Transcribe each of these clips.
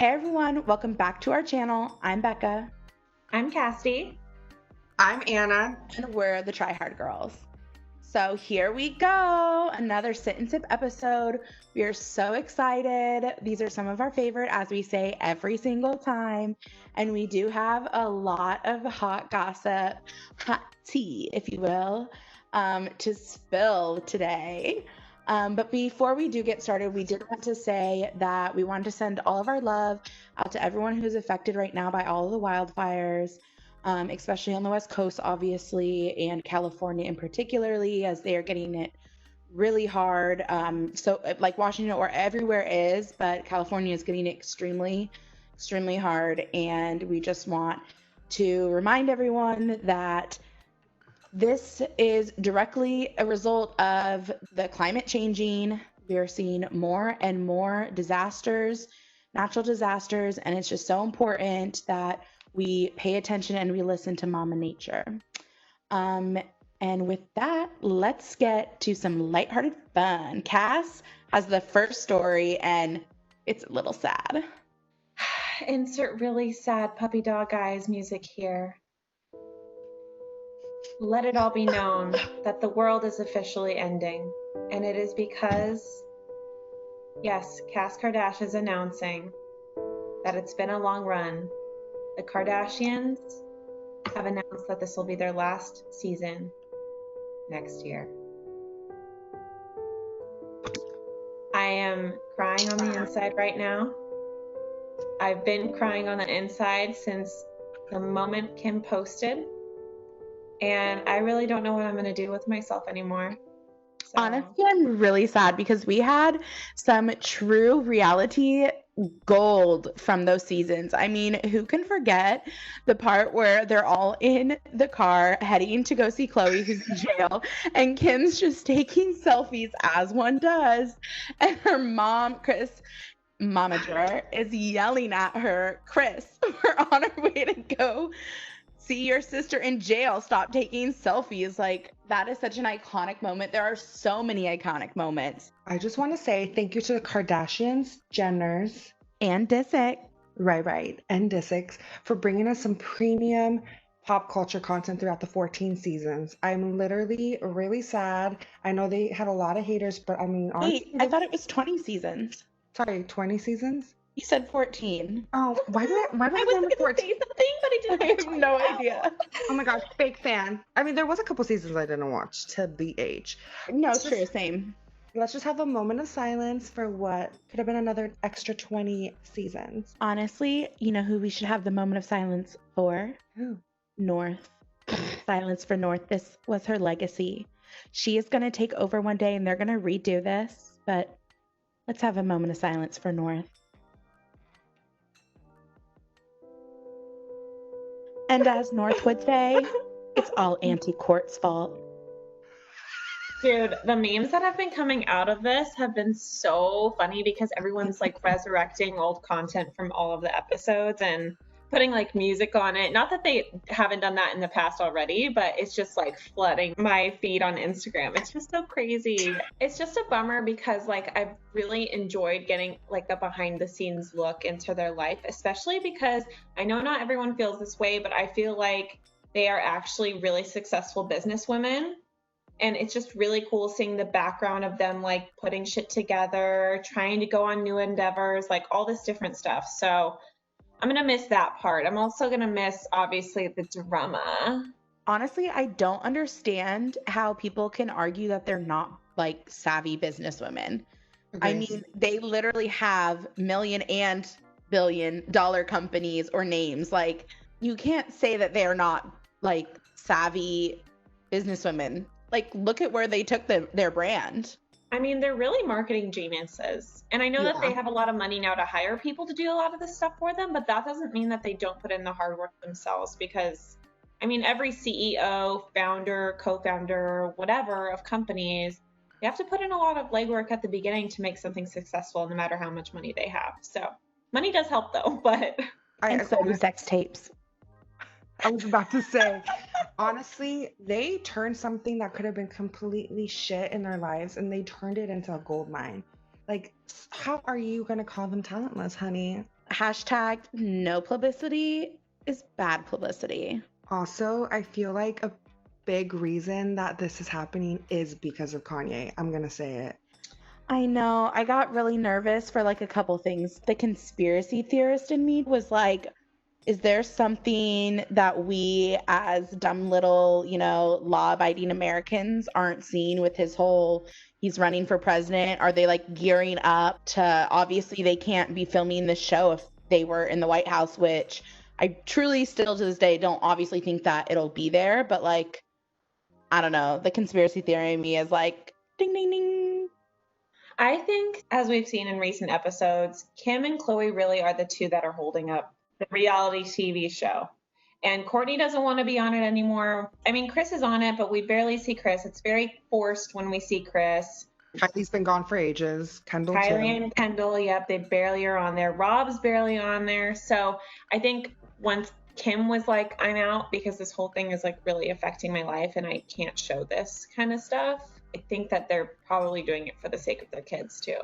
Hey everyone, welcome back to our channel. I'm Becca. I'm Cassidy. I'm Anna. And we're the Try Hard Girls. So here we go, another Sit and Sip episode. We are so excited. These are some of our favorite, as we say every single time. And we do have a lot of hot gossip, hot tea, if you will, to spill today. But before we do get started, we did want to say that we wanted to send all of our love out to everyone who's affected right now by all of the wildfires. Especially on the West Coast, obviously, and California in particularly, as they are getting it really hard. So like Washington or everywhere is, but California is getting it extremely, extremely hard. And we just want to remind everyone that this is directly a result of the climate changing. We are seeing more and more disasters, natural disasters, and it's just so important that we pay attention and we listen to Mama Nature. And with that, let's get to some lighthearted fun. Cass has the first story, and it's a little sad. Insert really sad puppy dog eyes music here. Let it all be known that the world is officially ending, and it is because, yes, Cass Kardashian is announcing that it's been a long run. The Kardashians have announced that this will be their last season next year. I am crying on the inside right now. I've been crying on the inside since the moment Kim posted. And I really don't know what I'm going to do with myself anymore. So. Honestly, I'm really sad because we had some true reality gold from those seasons. I mean, who can forget the part where they're all in the car heading to go see Chloe, who's in jail, and Kim's just taking selfies as one does, and her mom, momager, is yelling at her, Chris, we're on our way to go see your sister in jail. Stop taking selfies. Like, that is such an iconic moment. There are so many iconic moments. I just want to say thank you to the Kardashians, Jenners, and Disick. Right, and Disick for bringing us some premium pop culture content throughout the 14 seasons. I'm literally really sad. I know they had a lot of haters, but I mean, honestly, Wait, I thought it was 20 seasons. Sorry, 20 seasons? You said 14. Oh, why did I was going to say something, but I didn't. I have no idea. Oh my gosh, fake fan. I mean, there was a couple seasons I didn't watch to the age. No, it's true, same. Let's just have a moment of silence for what could have been another extra 20 seasons. Honestly, you know who we should have the moment of silence for? Who? North. Silence for North. This was her legacy. She is going to take over one day and they're going to redo this, but let's have a moment of silence for North. And as North would say, it's all Auntie Court's fault. Dude, the memes that have been coming out of this have been so funny because everyone's like resurrecting old content from all of the episodes and putting like music on it. Not that they haven't done that in the past already, but it's just like flooding my feed on Instagram. It's just so crazy. It's just a bummer because like I've really enjoyed getting like a behind the scenes look into their life, especially because I know not everyone feels this way, but I feel like they are actually really successful businesswomen. And it's just really cool seeing the background of them like putting shit together, trying to go on new endeavors, like all this different stuff. So I'm going to miss that part. I'm also going to miss, obviously, the drama. Honestly, I don't understand how people can argue that they're not like savvy businesswomen. Okay. I mean, they literally have million and billion-dollar companies or names. Like, you can't say that they're not like savvy businesswomen. Like, look at where they took their brand. I mean, they're really marketing geniuses. And I know that they have a lot of money now to hire people to do a lot of this stuff for them, but that doesn't mean that they don't put in the hard work themselves because, I mean, every CEO, founder, co-founder, whatever of companies, they have to put in a lot of legwork at the beginning to make something successful, no matter how much money they have. So money does help though, but... And so do sex tapes. I was about to say, honestly, they turned something that could have been completely shit in their lives and they turned it into a gold mine. Like, how are you going to call them talentless, honey? Hashtag no publicity is bad publicity. Also, I feel like a big reason that this is happening is because of Kanye. I'm gonna say it. I know. I got really nervous for like a couple things. The conspiracy theorist in me was like, is there something that we as dumb little, law-abiding Americans aren't seeing with his whole he's running for president? Are they like gearing up to, obviously they can't be filming this show if they were in the White House, which I truly still to this day don't obviously think that it'll be there, but like, I don't know. The conspiracy theory in me is like, ding, ding, ding. I think, as we've seen in recent episodes, Kim and Chloe really are the two that are holding up the reality TV show. And Courtney doesn't want to be on it anymore. I mean, Chris is on it, but we barely see Chris. It's very forced when we see Chris. Kylie's been gone for ages. Kendall Kylie too. and Kendall, yep, they barely are on there. Rob's barely on there. So I think once Kim was like, I'm out because this whole thing is like really affecting my life and I can't show this kind of stuff. I think that they're probably doing it for the sake of their kids too.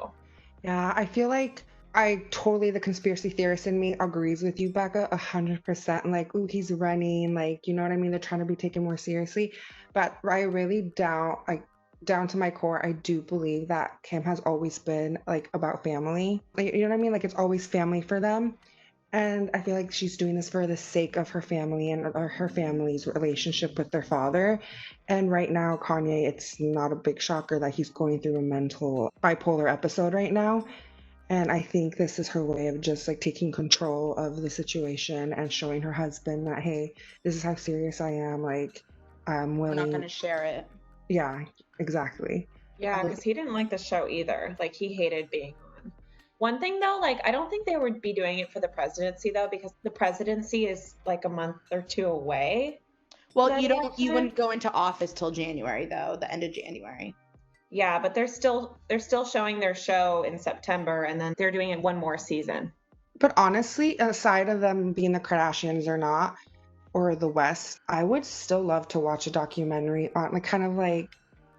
Yeah, I feel like the conspiracy theorist in me agrees with you, Becca, 100%. Like, ooh, he's running, like, you know what I mean? They're trying to be taken more seriously. But I really down to my core, I do believe that Kim has always been like about family. Like, you know what I mean? Like, it's always family for them. And I feel like she's doing this for the sake of her family and her family's relationship with their father. And right now, Kanye, it's not a big shocker that he's going through a mental bipolar episode right now. And I think this is her way of just like taking control of the situation and showing her husband that, hey, this is how serious I am. Like, I'm willing. I'm not going to share it. Yeah, exactly. Yeah, because he didn't like the show either. Like, he hated being on. One thing though, like, I don't think they would be doing it for the presidency though, because the presidency is like a month or two away. Well, you wouldn't go into office till January though, the end of January. Yeah, but they're still showing their show in September and then they're doing it one more season. But honestly, aside of them being the Kardashians or not, or the West, I would still love to watch a documentary on like kind of like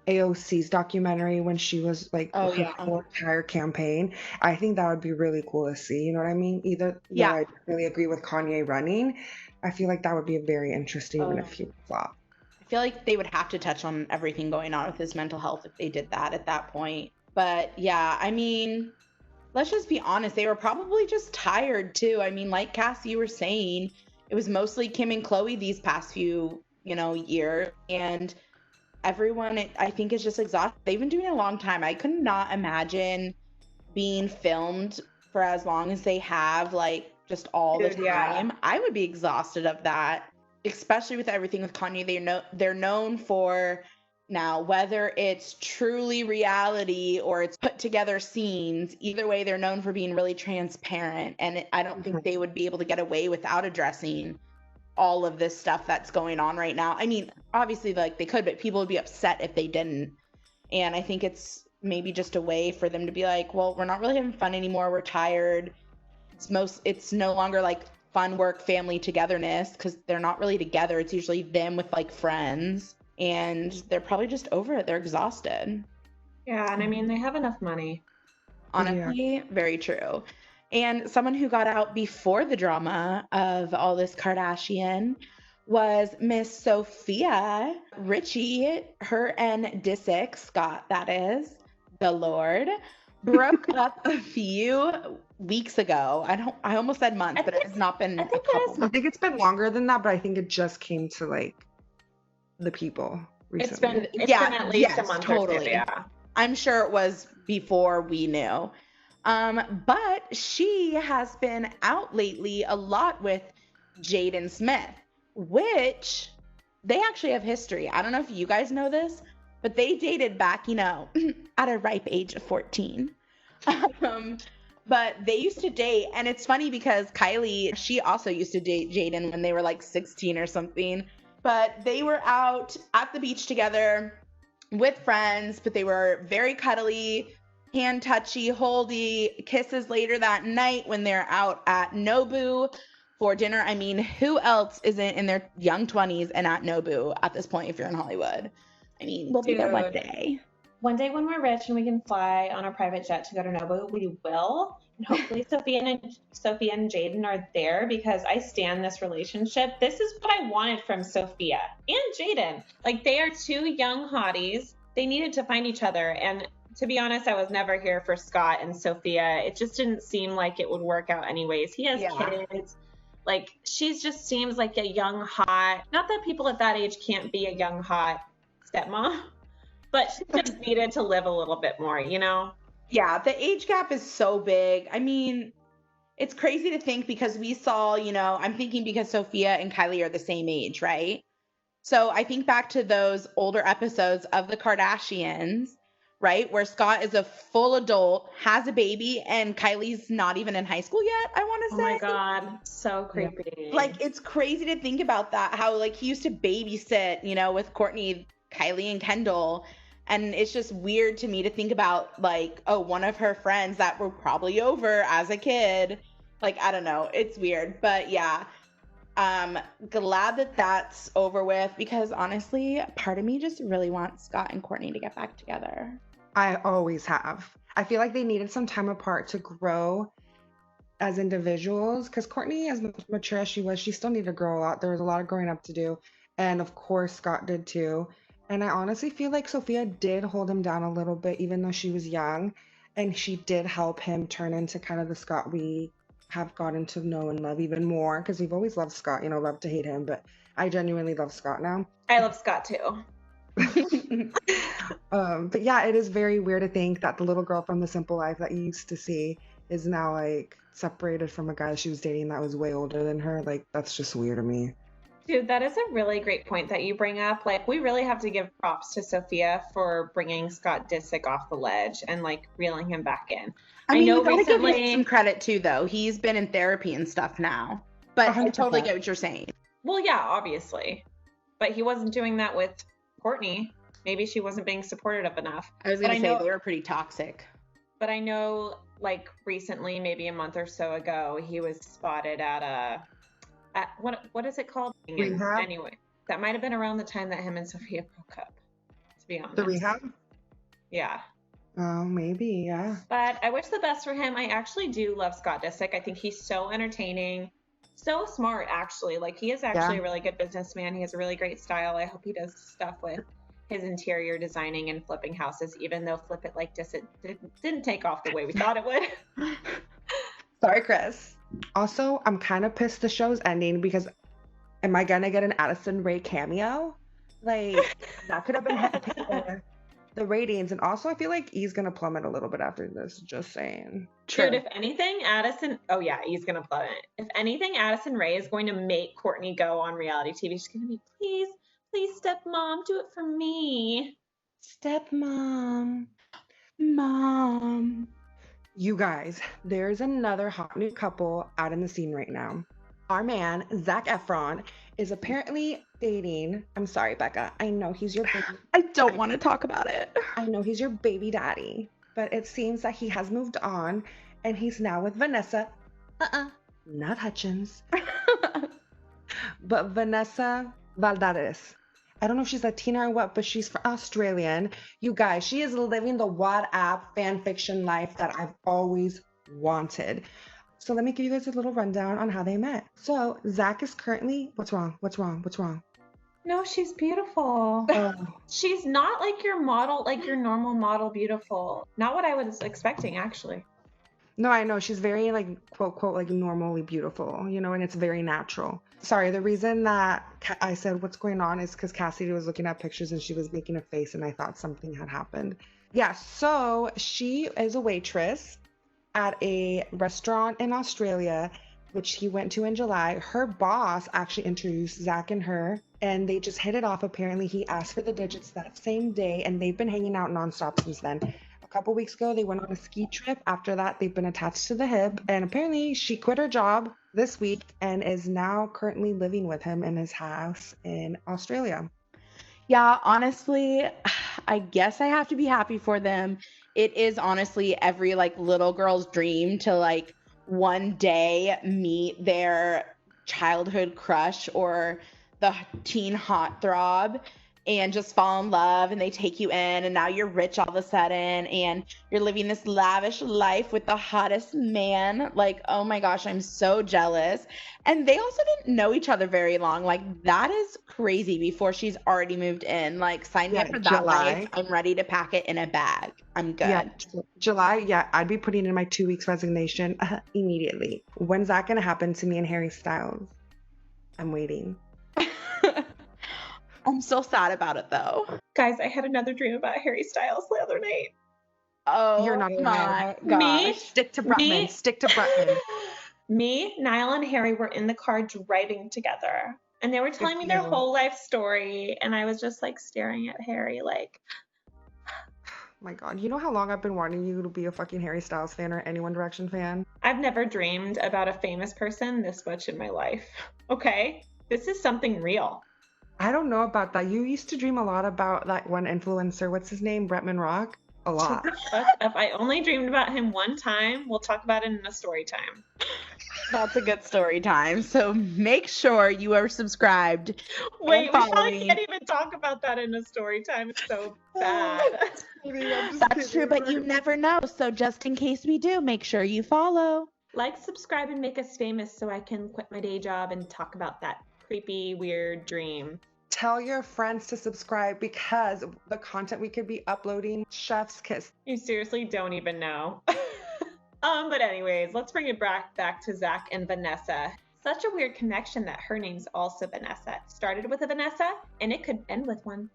AOC's documentary when she was like her whole entire campaign. I think that would be really cool to see. You know what I mean? Though I really agree with Kanye running, I feel like that would be very interesting even if he flopped. I feel like they would have to touch on everything going on with his mental health if they did that at that point. But yeah, I mean, let's just be honest. They were probably just tired too. I mean, like Cass, you were saying, it was mostly Kim and Chloe these past few, years. And everyone, I think, is just exhausted. They've been doing it a long time. I could not imagine being filmed for as long as they have, like, just all the time. Yeah. I would be exhausted of that, especially with everything with Kanye. They're known for now, whether it's truly reality or it's put together scenes, either way, they're known for being really transparent. And I don't think they would be able to get away without addressing all of this stuff that's going on right now. I mean, obviously, like, they could, but people would be upset if they didn't. And I think it's maybe just a way for them to be like, well, we're not really having fun anymore. We're tired. It's no longer like fun work, family togetherness, because they're not really together. It's usually them with like friends, and they're probably just over it. They're exhausted. Yeah, and I mean, they have enough money. Honestly, very true. And someone who got out before the drama of all this Kardashian was Miss Sophia Richie. Her and Disick Scott, that is, the Lord, broke up a few weeks ago. I almost said months, but it has not been a couple. I think it's been longer than that, but I think it just came to like the people recently. It's been at least a month or two, yeah. I'm sure it was before we knew. But she has been out lately a lot with Jaden Smith, which they actually have history. I don't know if you guys know this, but they dated back, at a ripe age of 14. But they used to date, and it's funny because Kylie, she also used to date Jaden when they were like 16 or something. But they were out at the beach together with friends, but they were very cuddly, hand touchy, holdy, kisses later that night when they're out at Nobu for dinner. I mean, who else isn't in their young 20s and at Nobu at this point if you're in Hollywood? I mean, we'll be there one day. one day when we're rich and we can fly on a private jet to go to Nobu, we will. And hopefully Sophia and Jaden are there because I stand this relationship. This is what I wanted from Sophia and Jaden. Like, they are two young hotties. They needed to find each other. And to be honest, I was never here for Scott and Sophia. It just didn't seem like it would work out anyways. He has kids. Like, she just seems like a young hot. Not that people at that age can't be a young hot stepmom, but she just needed to live a little bit more, you know? Yeah, the age gap is so big. I mean, it's crazy to think because we saw, you know, I'm thinking because Sophia and Kylie are the same age, right? So I think back to those older episodes of the Kardashians, right? Where Scott is a full adult, has a baby, and Kylie's not even in high school yet, I want to say. Oh my God, so creepy. Like, it's crazy to think about that, how, like, he used to babysit, you know, with Courtney, Kylie, and Kendall. And it's just weird to me to think about, like, oh, one of her friends that were probably over as a kid. Like, I don't know. It's weird. But yeah, glad that that's over with because honestly, part of me just really wants Scott and Courtney to get back together. I always have. I feel like they needed some time apart to grow as individuals because Courtney, as mature as she was, she still needed to grow a lot. There was a lot of growing up to do. And of course, Scott did too. And I honestly feel like Sophia did hold him down a little bit, even though she was young. And she did help him turn into kind of the Scott we have gotten to know and love even more. Because we've always loved Scott, you know, love to hate him. But I genuinely love Scott now. I love Scott too. But yeah, it is very weird to think that the little girl from The Simple Life that you used to see is now like separated from a guy she was dating that was way older than her. Like, that's just weird to me. Dude, that is a really great point that you bring up. Like, we really have to give props to Sophia for bringing Scott Disick off the ledge and, like, reeling him back in. I mean, you gotta give him some credit, too, though. He's been in therapy and stuff now. But 100%. I totally get what you're saying. Well, yeah, obviously. But he wasn't doing that with Courtney. Maybe she wasn't being supportive enough. I was going to say, they were pretty toxic. But I know, like, recently, maybe a month or so ago, he was spotted at what is it called? Rehab? Anyway, that might have been around the time that him and Sophia broke up, to be honest. The rehab? Yeah. Oh, maybe, yeah. But I wish the best for him. I actually do love Scott Disick. I think he's so entertaining, so smart, actually. Like, he is actually a really good businessman. He has a really great style. I hope he does stuff with his interior designing and flipping houses, even though Flip It Like This, it didn't take off the way we thought it would. Sorry, Chris. Also, I'm kind of pissed the show's ending because am I gonna get an Addison Rae cameo? Like, that could have been helping the ratings. And also, I feel like E's gonna plummet a little bit after this. Just saying. Dude, if anything, E's gonna plummet. If anything, Addison Rae is going to make Courtney go on reality TV. She's gonna be, please, stepmom, do it for me. Stepmom. Mom. You guys, there's another hot new couple out in the scene right now. Our man, Zac Efron, is apparently dating. I'm sorry, Becca. I know he's your baby. I don't want to talk about it. I know he's your baby daddy, but it seems that he has moved on and he's now with Vanessa. Not Hutchins. But Vanessa Valdez. I don't know if she's Latina or what, but she's Australian. You guys, she is living the WhatsApp fan fiction life that I've always wanted. So let me give you guys a little rundown on how they met. So Zac is currently, what's wrong? No, she's beautiful. Oh. She's not like your model, like your normal model beautiful. Not what I was expecting, actually. No, I know. She's very, like, quote, quote, like, normally beautiful, you know, and it's very natural. Sorry, the reason that I said what's going on is because Cassidy was looking at pictures and she was making a face and I thought something had happened. Yeah, so she is a waitress at a restaurant in Australia, which he went to in July. Her boss actually introduced Zac and her, and they just hit it off. Apparently, he asked for the digits that same day, and they've been hanging out nonstop since then. A couple weeks ago, they went on a ski trip. After that, they've been attached to the hip, and apparently she quit her job this week and is now currently living with him in his house in Australia. Yeah, honestly, I guess I have to be happy for them. It is honestly every like little girl's dream to like one day meet their childhood crush or the teen heartthrob. and just fall in love, and they take you in, and now you're rich all of a sudden, and you're living this lavish life with the hottest man. Like, oh my gosh, I'm so jealous. And they also didn't know each other very long. Like, that is crazy before she's already moved in. Like, sign me up for that life. I'm ready to pack it in a bag. I'm good. Yeah, July, yeah, I'd be putting in my 2 weeks resignation immediately. When's that going to happen to me and Harry Styles? I'm waiting. I'm so sad about it, though. Guys, I had another dream about Harry Styles the other night. Oh, you're not my gosh. Stick to Brutman. Stick to Brutman. Me, Niall, and Harry were in the car driving together, and they were telling me their whole life story, and I was just like staring at Harry like, my God, you know how long I've been wanting you to be a fucking Harry Styles fan or any One Direction fan? I've never dreamed about a famous person this much in my life. Okay? This is something real. I don't know about that. You used to dream a lot about that one influencer. What's his name? Bretman Rock? A lot. If I only dreamed about him one time, we'll talk about it in a story time. That's a good story time. So make sure you are subscribed. Wait, we probably can't even talk about that in a story time. It's so bad. That's true, but you never know. So just in case we do, make sure you follow. Like, subscribe, and make us famous so I can quit my day job and talk about that creepy, weird dream. Tell your friends to subscribe because the content we could be uploading, chef's kiss. You seriously don't even know. But anyways, let's bring it back to Zach and Vanessa. Such a weird connection that her name's also Vanessa. It started with a Vanessa, and it could end with one.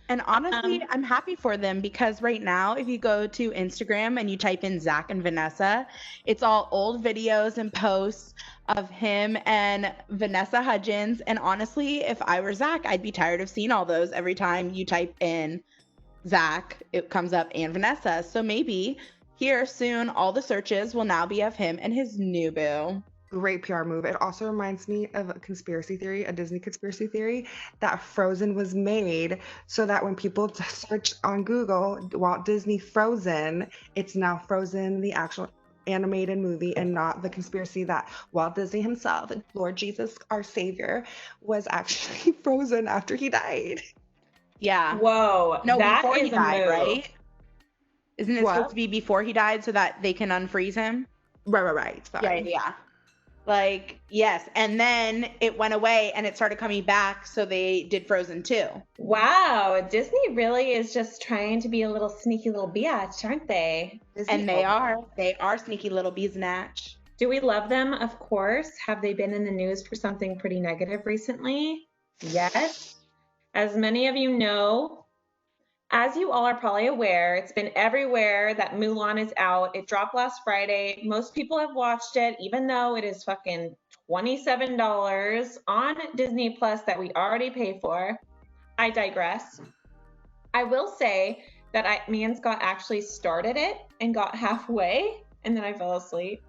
And honestly, I'm happy for them because right now, if you go to Instagram and you type in Zach and Vanessa, it's all old videos and posts of him and Vanessa Hudgens. And honestly, if I were Zach, I'd be tired of seeing all those every time you type in Zach, it comes up and Vanessa. So maybe here soon, all the searches will now be of him and his new boo. Great PR move. It also reminds me of a conspiracy theory, a Disney conspiracy theory, that Frozen was made so that when people search on Google Walt Disney Frozen, it's now Frozen, the actual animated movie, and not the conspiracy that Walt Disney himself, Lord Jesus, our savior, was actually frozen after he died. Yeah. Whoa. No, that before is he died, move. right? Isn't it supposed to be before he died so that they can unfreeze him? Right. Sorry. Yeah. Like, yes. And then it went away and it started coming back. So they did Frozen 2. Wow. Disney really is just trying to be a little sneaky little biatch, aren't they? And they are. They are sneaky little biatch. Do we love them? Of course. Have they been in the news for something pretty negative recently? Yes. As many of you know, as you all are probably aware, it's been everywhere that Mulan is out. It dropped last Friday. Most people have watched it, even though it is fucking $27 on Disney Plus that we already pay for. I digress. I will say that me and Scott actually started it and got halfway, and then I fell asleep.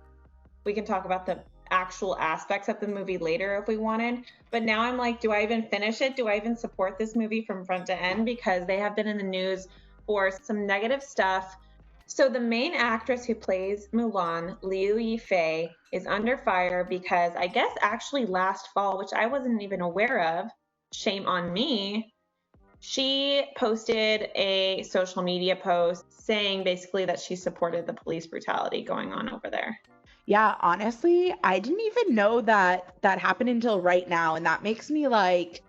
We can talk about the actual aspects of the movie later if we wanted, but now I'm like, do I even finish it? Do I even support this movie from front to end? Because they have been in the news for some negative stuff. So the main actress who plays Mulan, Liu Yifei, is under fire because I guess actually last fall, which I wasn't even aware of, shame on me, she posted a social media post saying basically that she supported the police brutality going on over there. Yeah, honestly, I didn't even know that happened until right now. And that makes me like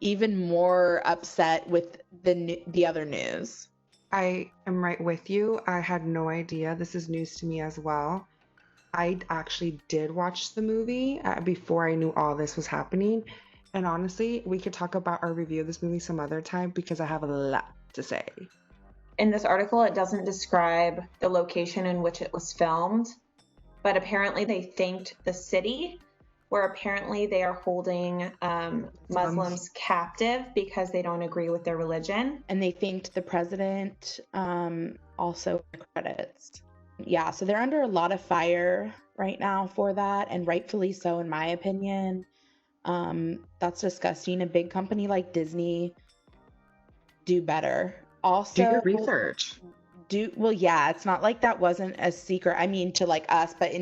even more upset with the other news. I am right with you. I had no idea. This is news to me as well. I actually did watch the movie before I knew all this was happening. And honestly, we could talk about our review of this movie some other time because I have a lot to say. In this article, it doesn't describe the location in which it was filmed. But apparently they thanked the city, where apparently they are holding Muslims captive because they don't agree with their religion. And they thanked the president, also credits. Yeah, so they're under a lot of fire right now for that, and rightfully so, in my opinion. That's disgusting. A big company like Disney, do better. Also, do your research. Well, yeah, it's not like that wasn't a secret. I mean, to like us, but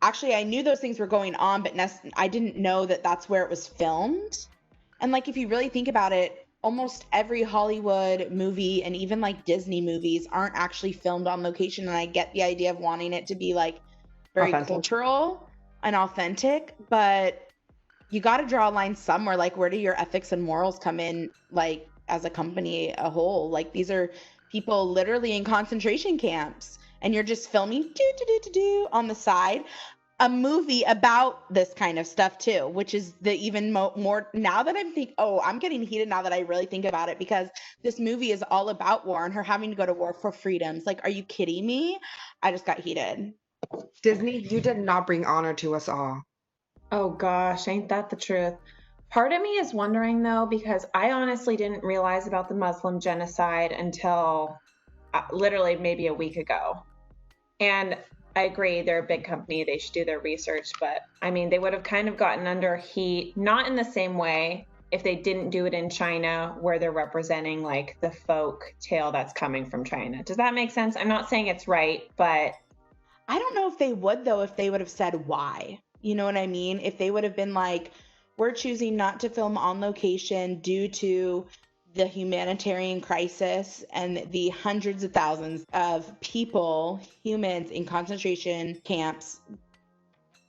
actually, I knew those things were going on, but I didn't know that that's where it was filmed. And like, if you really think about it, almost every Hollywood movie and even like Disney movies aren't actually filmed on location. And I get the idea of wanting it to be like very cultural and authentic, but you got to draw a line somewhere. Like, where do your ethics and morals come in, like, as a company a whole? Like, these are people literally in concentration camps, and you're just filming on the side a movie about this kind of stuff too, which is the even more, now that I'm I'm getting heated now that I really think about it, because this movie is all about war and her having to go to war for freedoms. Like, are you kidding me? I just got heated. Disney, you did not bring honor to us all. Oh gosh, ain't that the truth? Part of me is wondering though, because I honestly didn't realize about the Muslim genocide until literally maybe a week ago. And I agree, they're a big company, they should do their research, but I mean, they would have kind of gotten under heat, not in the same way if they didn't do it in China, where they're representing like the folk tale that's coming from China. Does that make sense? I'm not saying it's right, but I don't know if they would, though, if they would have said why. You know what I mean? If they would have been like, we're choosing not to film on location due to the humanitarian crisis and the hundreds of thousands of people, humans in concentration camps.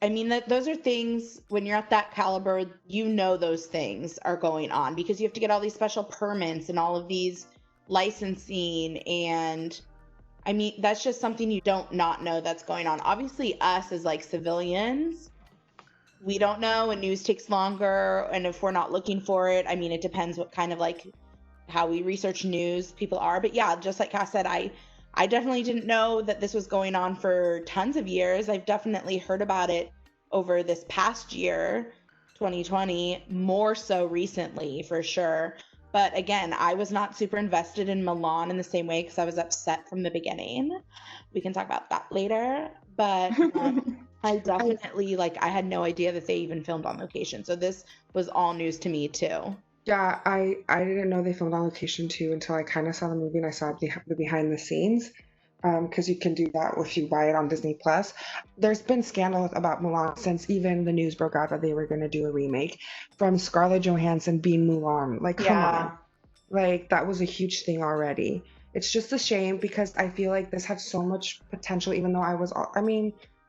I mean, those are things, when you're at that caliber, you know those things are going on, because you have to get all these special permits and all of these licensing, and I mean, that's just something you don't not know that's going on. Obviously, us as like civilians, we don't know, and news takes longer, and if we're not looking for it, I mean, it depends what kind of like how we research news people are. But yeah, just like Cass said, I definitely didn't know that this was going on for tons of years. I've definitely heard about it over this past year, 2020, more so recently for sure. But again, I was not super invested in Mulan in the same way, because I was upset from the beginning. We can talk about that later. But I definitely, like, I had no idea that they even filmed on location. So this was all news to me too. Yeah, I didn't know they filmed on location too until I kind of saw the movie and I saw the behind the scenes, because you can do that if you buy it on Disney Plus. There's been scandals about Mulan since even the news broke out that they were going to do a remake, from Scarlett Johansson being Mulan. Like, come on. Like, that was a huge thing already. It's just a shame, because I feel like this had so much potential, even though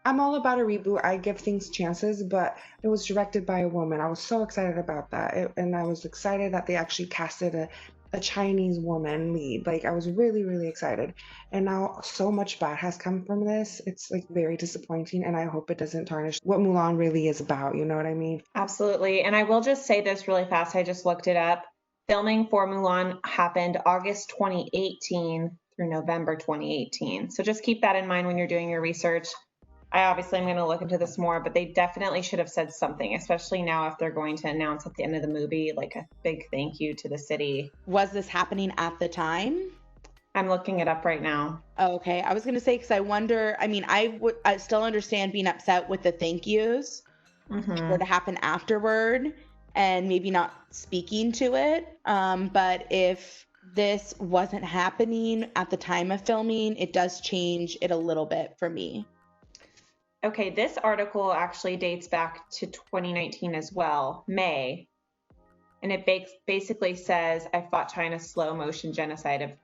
I'm all about a reboot. I give things chances, but it was directed by a woman. I was so excited about that. And I was excited that they actually casted a Chinese woman lead. Like, I was really, really excited. And now so much bad has come from this. It's like very disappointing, and I hope it doesn't tarnish what Mulan really is about. You know what I mean? Absolutely. And I will just say this really fast. I just looked it up. Filming for Mulan happened August 2018 through November 2018. So just keep that in mind when you're doing your research. I obviously am going to look into this more, but they definitely should have said something, especially now if they're going to announce at the end of the movie, like a big thank you to the city. Was this happening at the time? I'm looking it up right now. Oh, okay. I was going to say, because I wonder, I mean, I still understand being upset with the thank yous were to happen afterward and maybe not speaking to it. But if this wasn't happening at the time of filming, it does change it a little bit for me. Okay, this article actually dates back to 2019 as well, May. And it basically says, I fought China's slow motion genocide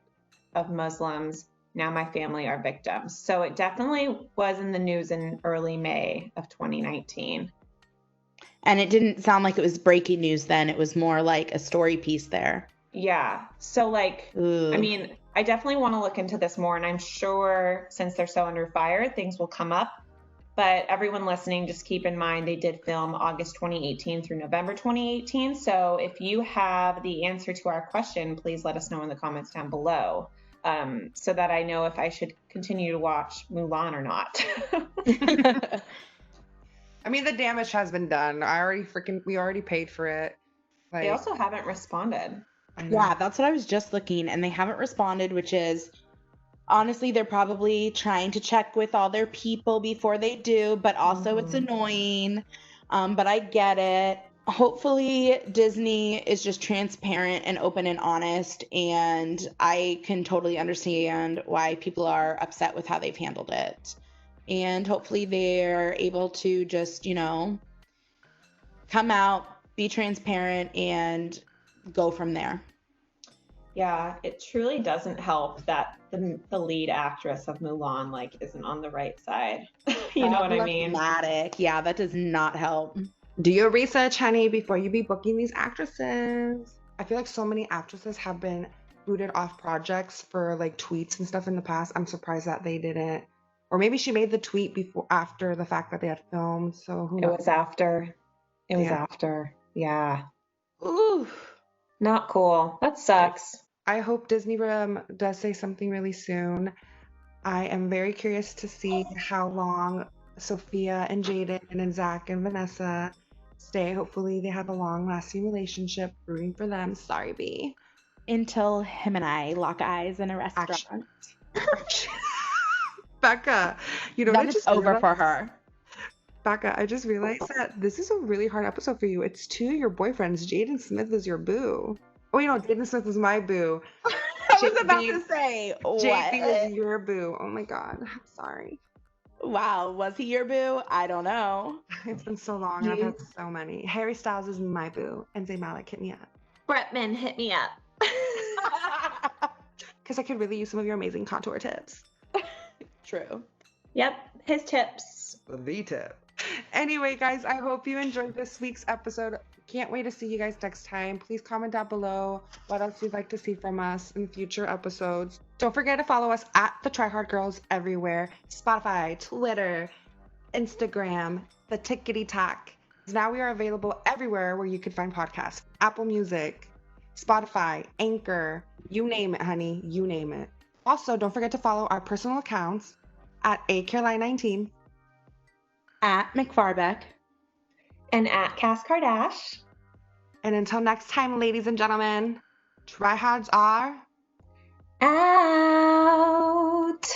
of Muslims. Now my family are victims. So it definitely was in the news in early May of 2019. And it didn't sound like it was breaking news then. It was more like a story piece there. Yeah. So like, Ooh. I mean, I definitely want to look into this more. And I'm sure since they're so under fire, things will come up. But everyone listening, just keep in mind they did film August 2018 through November 2018. So if you have the answer to our question, please let us know in the comments down below, so that I know if I should continue to watch Mulan or not. I mean, the damage has been done. We already paid for it. They also haven't responded. Yeah, that's what I was just looking, and they haven't responded, which is, honestly, they're probably trying to check with all their people before they do, but also it's annoying. But I get it. Hopefully Disney is just transparent and open and honest, and I can totally understand why people are upset with how they've handled it. And hopefully they're able to just, come out, be transparent, and go from there. Yeah, it truly doesn't help that the lead actress of Mulan like isn't on the right side. You know what I mean? Problematic. Yeah, that does not help. Do your research, honey, before you be booking these actresses. I feel like so many actresses have been booted off projects for like tweets and stuff in the past. I'm surprised that they didn't. Or maybe she made the tweet after the fact that they had filmed. So who knows? It was after. It was Yeah. after. Yeah. Ooh. Not cool. That sucks. I hope Disney does say something really soon. I am very curious to see how long Sophia and Jaden and Zach and Vanessa stay. Hopefully they have a long-lasting relationship. Rooting for them. Sorry, B. Until him and I lock eyes in a restaurant. Becca, you know Then what it's over for her. Becca, I just realized that this is a really hard episode for you. It's two of your boyfriends. Jaden Smith is your boo. Oh, you know, Jaden Smith is my boo. I was about to say, JB what? is your boo. Oh my God. I'm sorry. Wow, was he your boo? I don't know. It's been so long. I've had so many. Harry Styles is my boo. And Zayn Malik, hit me up. Bretman, hit me up. Because I could really use some of your amazing contour tips. True. Yep, his tips. The tip. Anyway, guys, I hope you enjoyed this week's episode. Can't wait to see you guys next time. Please comment down below what else you'd like to see from us in future episodes. Don't forget to follow us at the Try Hard Girls everywhere. Spotify, Twitter, Instagram, the Tickety Tack. Now we are available everywhere where you could find podcasts. Apple Music, Spotify, Anchor, you name it, honey, you name it. Also, don't forget to follow our personal accounts at acaroline19, At McFarbeck. And at Cass Kardash. and until next time, ladies and gentlemen, tryhards are Out.